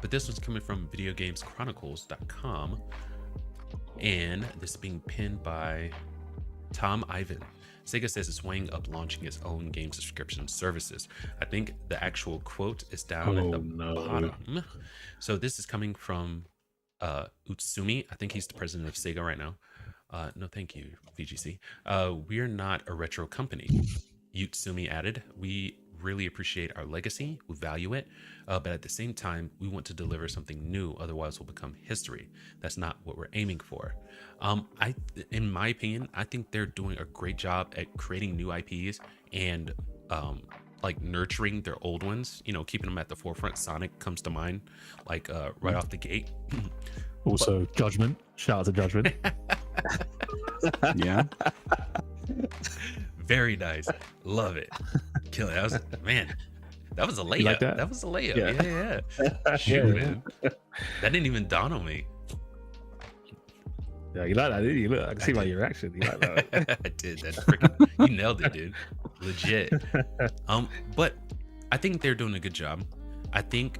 But this was coming from videogameschronicles.com, and this is being pinned by Tom Ivan. Sega says it's weighing up launching its own game subscription services. I think the actual quote is down at the bottom. So this is coming from Utsumi. I think he's the president of Sega right now. No, thank you, VGC. We're not a retro company. Utsumi added, we really appreciate our legacy, we value it, but at the same time, we want to deliver something new, otherwise we'll become history. That's not what we're aiming for. In my opinion, I think they're doing a great job at creating new IPs and like nurturing their old ones, you know, keeping them at the forefront. Sonic comes to mind, like right off the gate. Also, Judgment. Shout out to Judgment. Yeah. Very nice. Love it. Kill it. That was a layup. Like that? That was a layup. Yeah. Yeah. Shoot, man. That didn't even dawn on me. Yeah, you like that, didn't you? Look, I can see by your reaction. You like that. I did. That's freaking. You nailed it, dude. Legit. But I think they're doing a good job. I think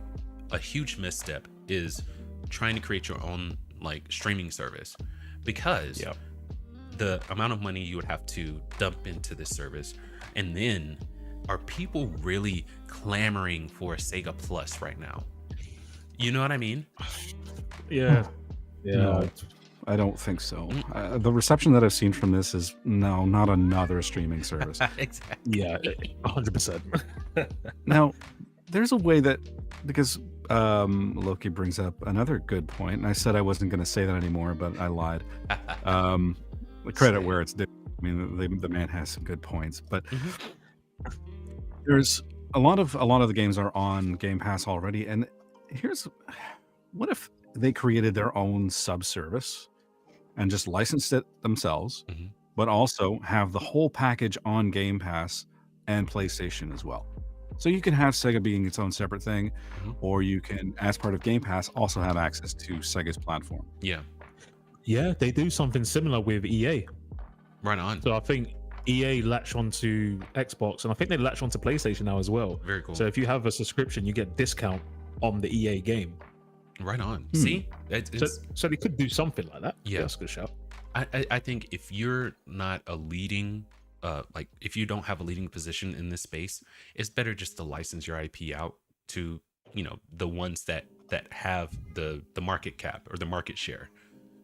a huge misstep is trying to create your own like streaming service, because the amount of money you would have to dump into this service, and then are people really clamoring for a Sega Plus right now? You know what I mean? Yeah. No, I don't think so. The reception that I've seen from this is no, not another streaming service. Exactly. Yeah, 100%. Now, there's a way that, because Loki brings up another good point, and I said I wasn't going to say that anymore, but I lied. The credit where it's due. I mean, the man has some good points, but there's a lot of the games are on Game Pass already, and what if they created their own subservice and just licensed it themselves, but also have the whole package on Game Pass and PlayStation as well. So you can have Sega being its own separate thing, or you can, as part of Game Pass, also have access to Sega's platform. Yeah. Yeah, they do something similar with EA. Right on. So I think EA latch onto Xbox, and I think they latch onto PlayStation now as well. Very cool. So if you have a subscription, you get discount on the EA game. Right on. See? So they could do something like that. Yeah. That's a good shout. I think if you're not a leading, like if you don't have a leading position in this space, it's better just to license your IP out to, you know, the ones that have the market cap or the market share.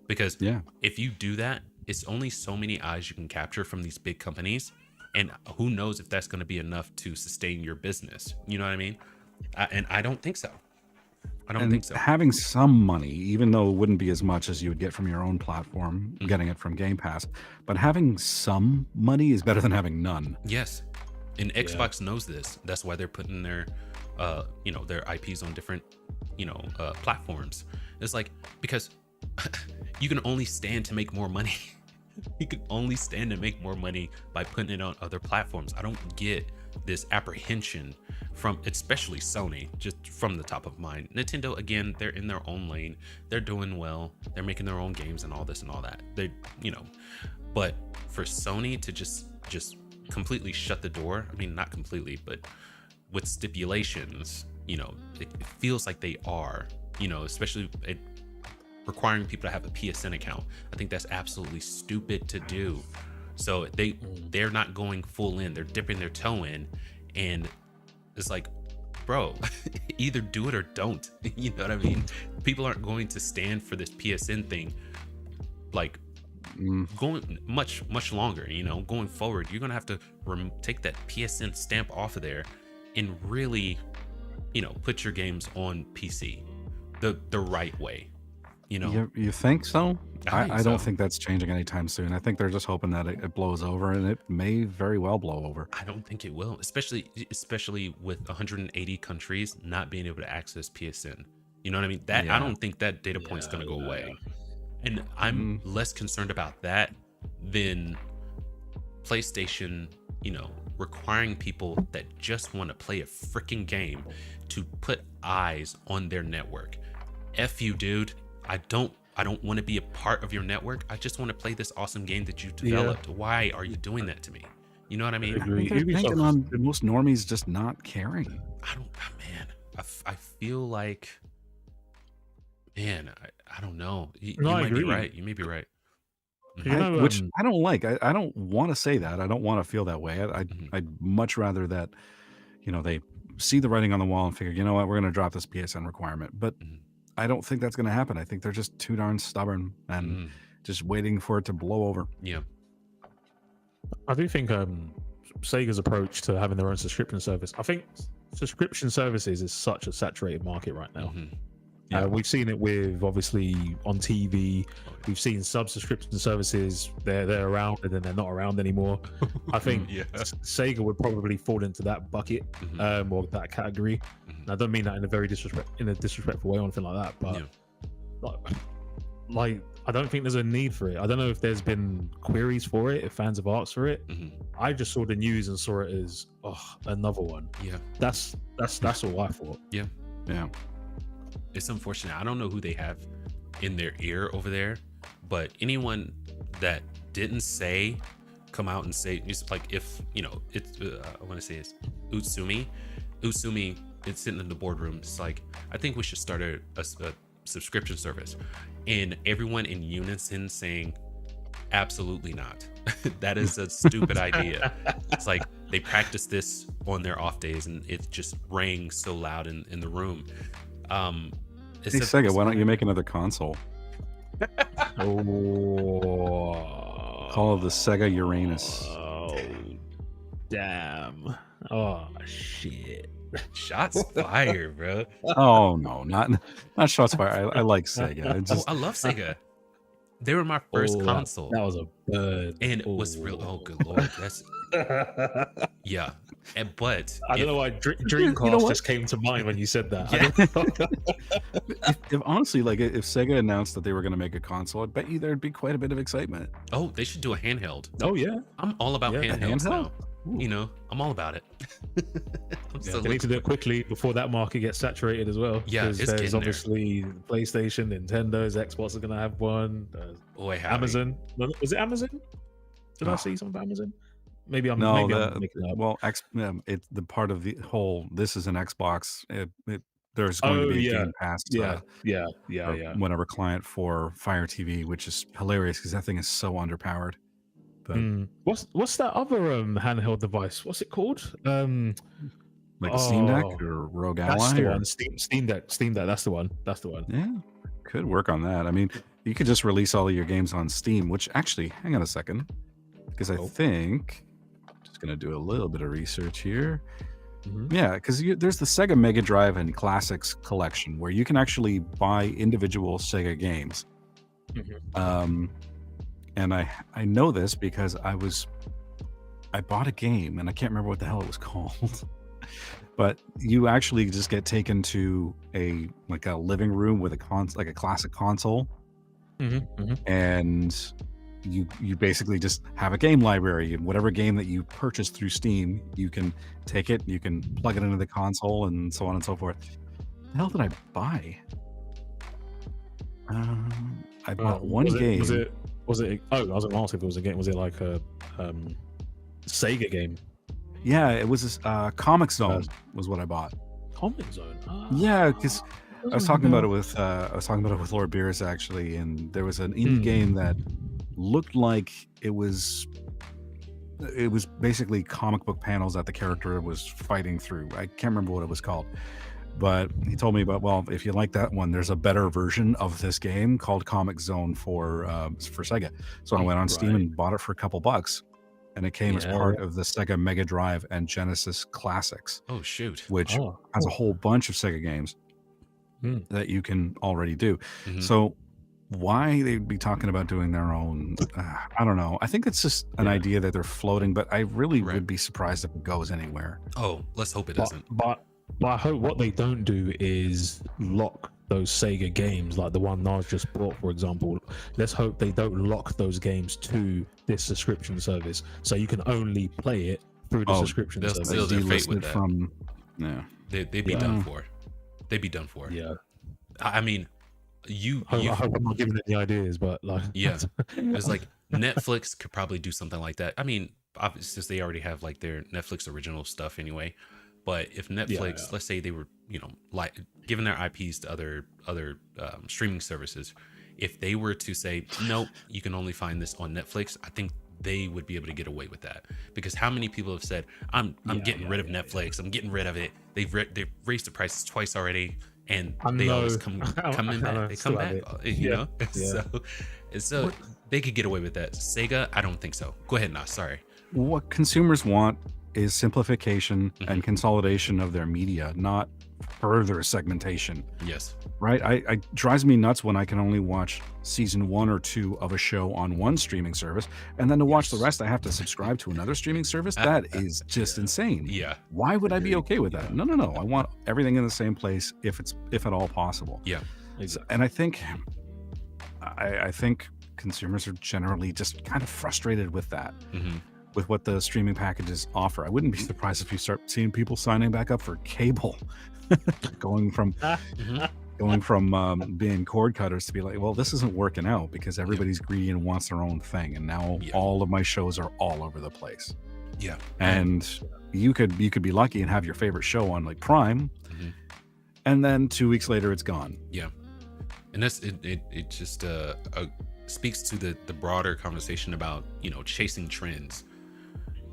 Because if you do that, it's only so many eyes you can capture from these big companies, and who knows if that's going to be enough to sustain your business. You know what I mean? And I don't think so. I don't think so. Having some money, even though it wouldn't be as much as you would get from your own platform, getting it from Game Pass, but having some money is better than having none. Yes. And Xbox knows this. That's why they're putting their, you know, their IPs on different, you know, platforms. It's like, because you can only stand to make more money. You can only stand to make more money by putting it on other platforms. I don't get this apprehension from, especially Sony, just from the top of mind. Nintendo, again, they're in their own lane. They're doing well. They're making their own games and all this and all that. They, you know, but for Sony to just completely shut the door, I mean, not completely, but with stipulations, you know, it feels like they are, you know, especially requiring people to have a PSN account. I think that's absolutely stupid to do. So they're not going full in. They're dipping their toe in, and it's like, bro, either do it or don't. You know what I mean? People aren't going to stand for this PSN thing, like going much longer. You know, going forward, you're gonna have to take that PSN stamp off of there, and really, you know, put your games on PC the right way. You know, you think so? I don't so. think that's changing anytime soon. I think they're just hoping that it blows over, and it may very well blow over. I don't think it will, especially with 180 countries not being able to access PSN. You know what I mean? That I don't think that data point's going to go away. And I'm less concerned about that than PlayStation, you know, requiring people that just want to play a freaking game to put eyes on their network. F you, dude. I don't want to be a part of your network. I just want to play this awesome game that you developed. Why are you doing that to me? You know what I mean? I think they're thinking on most normies just not caring. Man, I feel like Man, I don't know. No, You I might be agree. right. You may be right. You Mhm, know, Which I don't like. I don't want to say that. I don't want to feel that way. mhm, I'd much rather that, they see the writing on the wall and figure, you know what, we're going to drop this PSN requirement. But mhm, I don't think that's going to happen. I think they're just too darn stubborn and mhm. just waiting for it to blow over. Yeah. I do think Sega's approach to having their own subscription service. I think subscription services is such a saturated market right now. Mhm. Yeah. We've seen it with obviously on TV. Oh, yeah. We've seen subscription services. They're around and then they're not around anymore. I think Yeah. Sega would probably fall into that bucket Mhm, or that category. mhm. And I don't mean that in a disrespectful way or anything like that, but Yeah. like I don't think there's a need for it. I don't know if there's been queries for it, if fans have asked for it. Mhm. I just saw the news and saw it as another one. Yeah. That's all I thought. Yeah. It's unfortunate. I don't know who they have in their ear over there, but anyone that didn't come out and say, it's like, if it's I want to say it's Utsumi it's sitting in the boardroom. It's like, I think we should start a subscription service, and everyone in unison saying, absolutely not. That is a stupid idea. It's like they practice this on their off days, and it just rang so loud in the room. Hey, Sega, why don't you make another console? Oh, Call it the Sega Uranus. Oh, damn. Oh, shit. Shots fired, bro. Oh no, not shots fired. I like Sega. I just I love Sega. They were my first console, That was a bird. and it was real. Oh, good lord, that's yeah. But I don't know why Dreamcast just came to mind when you said that. Yeah. if honestly, like if Sega announced that they were going to make a console, I bet you there'd be quite a bit of excitement. Oh, they should do a handheld. Oh yeah, I'm all about handhelds now. Ooh. I'm all about it. they need to do it quickly before that market gets saturated as well. Yeah, because it's there's getting there. obviously PlayStation, Nintendo's, Xbox are gonna have one. Boy, howdy. Amazon. Was it Amazon? Did I see something about Amazon? Maybe I'm No, I'm making it up. well, it's the part of the whole. This is an Xbox. There's going to be a Game Pass. Yeah. Or whatever client for Fire TV, which is hilarious because that thing is so underpowered. But What's that other handheld device? What's it called? like a Steam Deck or Rogue Ally? That's the one. Steam Deck. That's the one. Yeah, could work on that. I mean, you could just release all of your games on Steam. Which actually, hang on a second, because I think just gonna do a little bit of research here. Yeah, because there's the Sega Mega Drive and Classics collection where you can actually buy individual Sega games. And I know this because I bought a game and I can't remember what the hell it was called. But you actually just get taken to a living room with a classic console, and you basically just have a game library, and whatever game that you purchase through Steam, you can take it, you can plug it into the console, and so on and so forth. What the hell did I buy? I bought one game. Was it? Oh, I was going to ask if it was a game. Was it like a Sega game? Yeah, it was this Comic Zone was what I bought. Comic Zone. Yeah, because I was talking about it with Lord Beers actually, and there was an indie game that looked like it was basically comic book panels that the character was fighting through. I can't remember what it was called, but he told me about, well, if you like that one, there's a better version of this game called Comic Zone for Sega. So I went on Steam and bought it for a couple bucks. And it came as part of the Sega Mega Drive and Genesis Classics. Oh, shoot. Which has a whole bunch of Sega games that you can already do. So why they'd be talking about doing their own, I don't know. I think it's just an idea that they're floating, but I really would be surprised if it goes anywhere. Oh, let's hope it doesn't. But I hope what they don't do is lock those Sega games, like the one Nars just bought, for example. Let's hope they don't lock those games to this subscription service, so you can only play it through the subscription service. They'll seal their fate with that. From, They'd be done for. They'd be done for. Yeah. I mean, I hope I'm not giving any ideas, but like, it's like Netflix could probably do something like that. I mean, obviously, since they already have like their Netflix original stuff anyway. But if Netflix, let's say they were, like giving their IPs to other streaming services, if they were to say, nope, you can only find this on Netflix, I think they would be able to get away with that. Because how many people have said, I'm getting rid of Netflix, I'm getting rid of it. They've raised the prices twice already, and they always come back. They come back, know. So they could get away with that. Sega, I don't think so. Go ahead, Nas. Sorry. What consumers want is simplification and consolidation of their media, not further segmentation. Yes. Right? I drives me nuts when I can only watch season 1 or 2 of a show on one streaming service, and then to watch the rest I have to subscribe to another streaming service. That is just insane. Yeah. Why would I be okay with that? No. I want everything in the same place if at all possible. Yeah. And I think consumers are generally just kind of frustrated with that. With what the streaming packages offer. I wouldn't be surprised if you start seeing people signing back up for cable, going from being cord cutters to be like, well, this isn't working out because everybody's greedy and wants their own thing, and now all of my shows are all over the place. Yeah. And you could be lucky and have your favorite show on like Prime, and then 2 weeks later it's gone. Yeah. And that's it just speaks to the broader conversation about, chasing trends.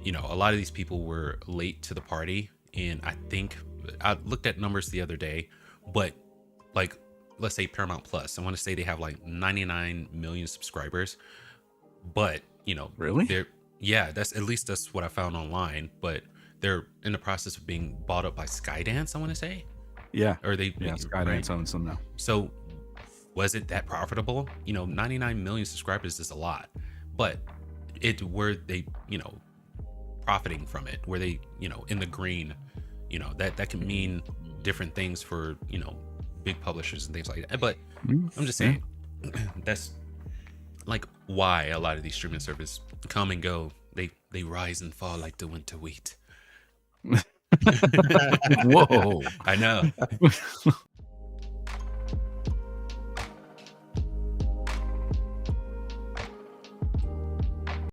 A lot of these people were late to the party, and I think I looked at numbers the other day, but like, let's say Paramount Plus, I want to say they have like 99 million subscribers, but Really? that's what I found online, but they're in the process of being bought up by Skydance, I want to say. Yeah. Or they, Skydance owns them now. So was it that profitable? 99 million subscribers is a lot, but were they, profiting from it? Were they, in the green? That can mean different things for, big publishers and things like that. But I'm just saying, that's like why a lot of these streaming services come and go. They rise and fall like the winter wheat. Whoa. I know.